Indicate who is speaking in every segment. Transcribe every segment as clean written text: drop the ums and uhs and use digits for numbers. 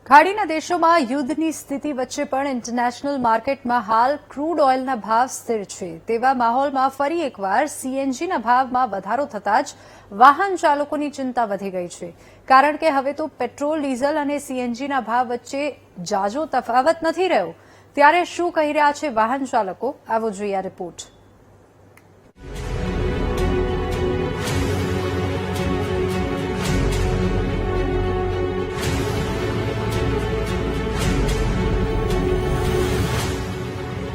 Speaker 1: ખાડીના દેશોમાં યુદ્ધની સ્થિતિ વચ્ચે પણ ઇન્ટરનેશનલ માર્કેટમાં હાલ ક્રૂડ ઓઇલના ભાવ સ્થિર છે। તેવા માહોલમાં ફરી એકવાર સીએનજીના ભાવમાં વધારો થતાં જ વાહન ચાલકોની ચિંતા વધી ગઈ છે, કારણ કે હવે તો પેટ્રોલ, ડીઝલ અને સીએનજીના ભાવ વચ્ચે જાજો તફાવત નથી રહ્યો। ત્યારે શું કહી રહ્યા છે વાહન ચાલકો, આવો જોઈએ આ રિપોર્ટ।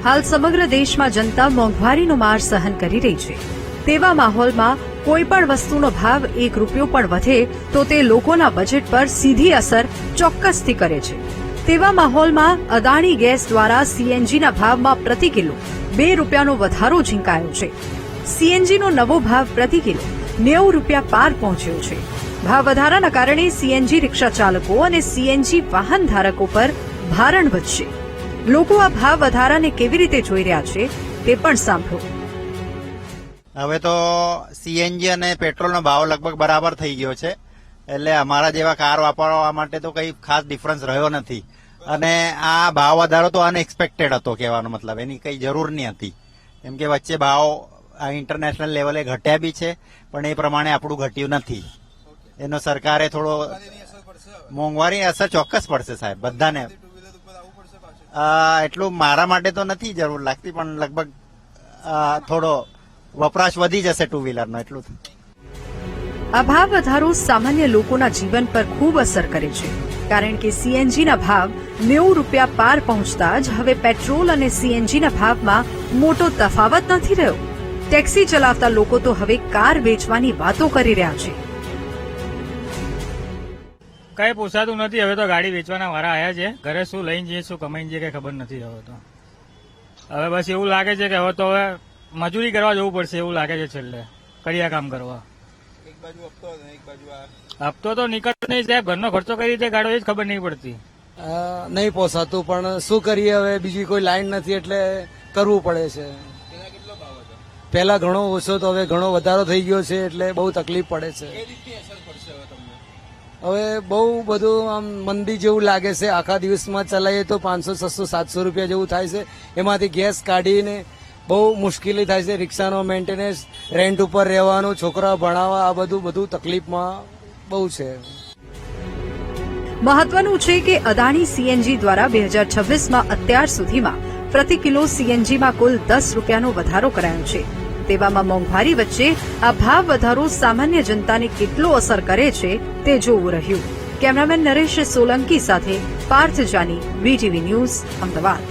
Speaker 1: હાલ સમગ્ર દેશમાં જનતા મોંઘવારીનો માર સહન કરી રહી છે। તેવા માહોલમાં કોઈપણ વસ્તુનો ભાવ ₹1 પણ વધે તો તે લોકોના બજેટ પર સીધી અસર ચોક્કસથી કરે છે। તેવા માહોલમાં અદાણી ગેસ દ્વારા સીએનજીના ભાવમાં પ્રતિ કિલો ₹2નો વધારો ઝીંકાયો છે। સીએનજીનો નવો ભાવ પ્રતિ કિલો ₹90 પાર પહોંચ્યો છે। ભાવ વધારાના કારણે સીએનજી રિક્ષા ચાલકો અને સીએનજી વાહન ધારકો પર ભારણ વધશે। લોકો આ ભાવ વધારાને કેવી રીતે જોઈ રહ્યા છે તે પણ સાંભળો।
Speaker 2: હવે તો સીએનજી અને પેટ્રોલનો ભાવ લગભગ બરાબર થઈ ગયો છે, એટલે અમારા જેવા કાર વાપરવા માટે તો કઈ ખાસ ડિફરન્સ રહ્યો નથી। અને આ ભાવ વધારો તો અનએક્સપેક્ટેડ હતો, કહેવાનો મતલબ એની કઈ જરૂર નહીં હતી, કેમ કે વચ્ચે ભાવ ઇન્ટરનેશનલ લેવલે ઘટ્યા બી છે, પણ એ પ્રમાણે આપણું ઘટ્યું નથી। એનો સરકારે થોડો મોંઘવારી અસર ચોક્કસ પડશે સાહેબ, બધાને। એટલું મારા માટે તો નથી જરૂર લાગતી, પણ લગભગ થોડો વપરાશ વધી જશે ટુ વ્હીલરનો, એટલું।
Speaker 1: આ ભાવ વધારો સામાન્ય લોકોના જીવન પર ખૂબ અસર કરે છે, કારણ કે સીએનજીના ભાવ ₹90 પાર પહોંચતા જ હવે પેટ્રોલ અને સીએનજીના ભાવમાં મોટો તફાવત નથી રહ્યો। ટેક્સી ચલાવતા લોકો તો હવે કાર વેચવાની વાતો કરી રહ્યા છે।
Speaker 3: કઈ પોસાતું નથી, હવે તો ગાડી વેચવાના વારા આવ્યા છે। ઘરે શું લઈને જઈએ, શું કમાઈને જઈએ, કઈ ખબર નથી। હવે બસ એવું લાગે છે કે હવે મજૂરી કરવા જવું પડશે, એવું લાગે છે છેલ્લે કડિયા કામ કરવા।
Speaker 4: એક બાજુ હપ્તો એક બાજુ
Speaker 3: હપ્તો તો નીકળતો નહીં સાહેબ, ઘરનો ખર્ચો કઈ રીતે કાઢો એ જ ખબર નહીં પડતી।
Speaker 5: નહીં પોસાતું, પણ શું કરીએ, હવે બીજી કોઈ લાઈન નથી એટલે કરવું પડે છે। પેલા ઘણો ઓછો તો હવે ઘણો વધારો થઈ ગયો છે, એટલે બહુ તકલીફ પડે છે। હવે બહુ બધું આમ મંદી જેવું લાગે છે। આખા દિવસમાં ચલાવીએ તો 500, 600, 700 રૂપિયા જેવું થાય છે। એમાંથી ગેસ કાઢીને બહુ મુશ્કેલી થાય છે। રિક્ષાનો મેન્ટેનન્સ, રેન્ટ ઉપર રહેવાનું, છોકરા ભણાવવા, આ બધું તકલીફમાં બહુ છે।
Speaker 1: મહત્વનું છે કે અદાણી સીએનજી દ્વારા 2026માં અત્યાર સુધીમાં પ્રતિ કિલો સીએનજીમાં કુલ ₹10નો વધારો કરાયો છે। તેવામાં મોંઘવારી વચ્ચે આ ભાવ વધારો સામાન્ય જનતાને કેટલો અસર કરે છે તે જોવું રહ્યું। કેમેરામેન નરેશ સોલંકી સાથે પાર્થ જાની, વીટીવી ન્યૂઝ, અમદાવાદ।